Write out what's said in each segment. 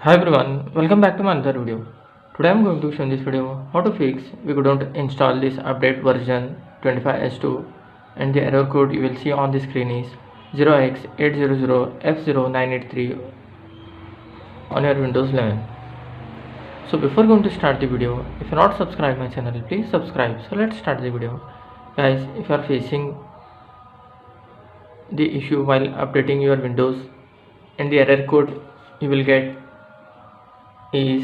Hi everyone, welcome back to my another video. Today I am going to show in this video how to fix we couldn't install this update version 25s2, and the error code you will see on the screen is 0x800F0983 on your Windows 11. So before going to start the video, if you are not subscribed my channel, please subscribe. So let's start the video. Guys, if you are facing the issue while updating your Windows and the error code you will get is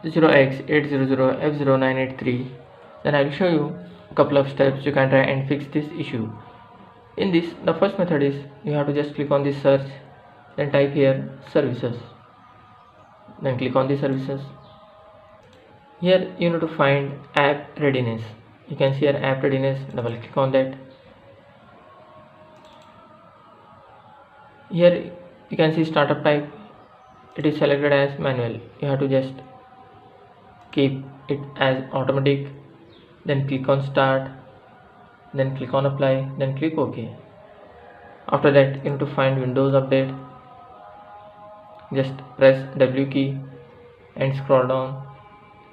0x800F0983, then I will show you a couple of steps you can try and fix this issue. In this, the first method is you have to just click on this search, then type here services, then click on the services. Here you need to find app readiness. You can see here app readiness, double click on that. Here you can see startup type, it is selected as manual. You have to just keep it as automatic, then click on start, then click on apply, then click OK. After that you need to find Windows update, just press W key and scroll down.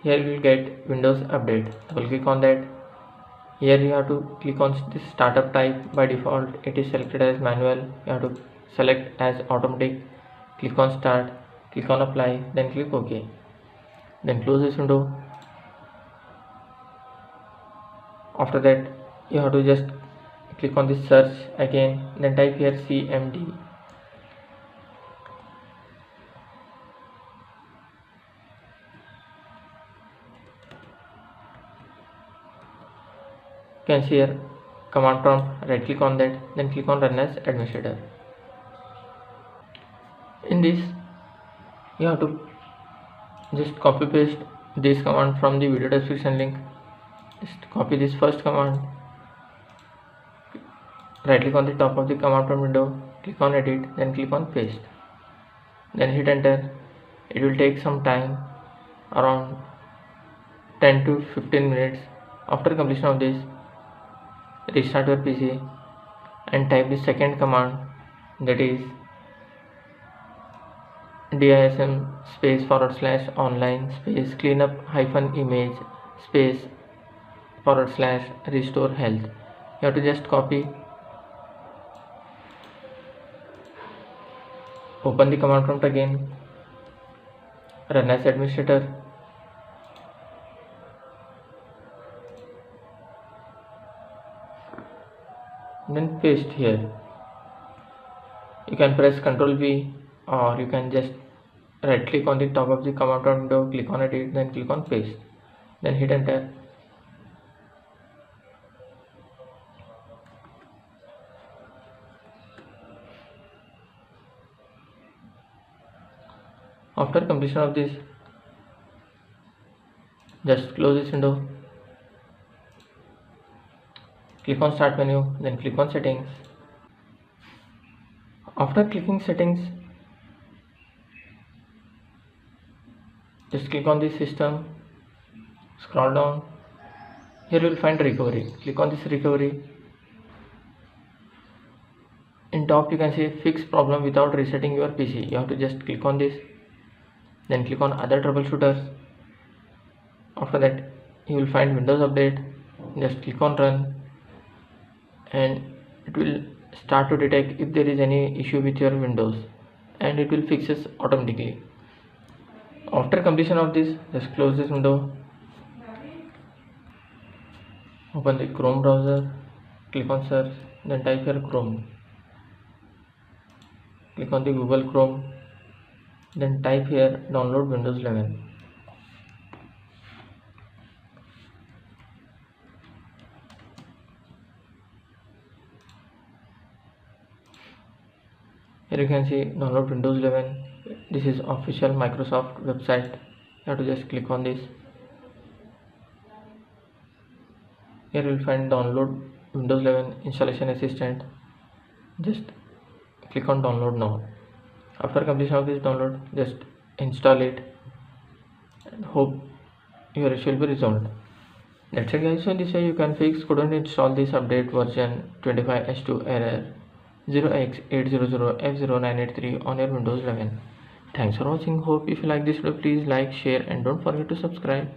Here you will get Windows update, double click on that. Here you have to click on this startup type. By default it is selected as manual. You have to select as automatic, click on start, click on apply, then click OK, then close this window. After that you have to just click on this search again, then type here CMD. You can see here command prompt, right click on that, then click on run as administrator. In this you have to just copy paste this command from the video description link. Just copy this first command, right click on the top of the command prompt window, click on edit, then click on paste, then hit enter. It will take some time, around 10 to 15 minutes. After completion of this, restart your PC and type the second command, that is DISM space / online space cleanup -image space / restore health. You have to just copy, open the command prompt again, run as administrator, then paste here. You can press Ctrl V, or you can just right click on the top of the command prompt window, click on edit, then click on paste, then hit enter. After completion of this, just close this window, click on start menu, then click on settings. After clicking settings, just click on this system, scroll down. Here you will find recovery. Click on this recovery. In top you can see fix problem without resetting your PC. You have to just click on this, then click on other troubleshooters. After that you will find Windows update. Just click on run and it will start to detect if there is any issue with your Windows, and it will fix it automatically. After completion of this, just close this window, open the Chrome browser, click on search, then type here Chrome, click on the Google Chrome, then type here download Windows 11. Here you can see download Windows 11. This is official Microsoft website. You have to just click on this. Here you will find download Windows 11 installation assistant. Just click on download now. After completion of this download, just install it and hope your issue will be resolved. That's it guys. So in this way you can fix couldn't install this update version 25s2 error 0x800F0983 on your Windows 11. Thanks for watching. Hope if you like this video, please like, share and don't forget to subscribe.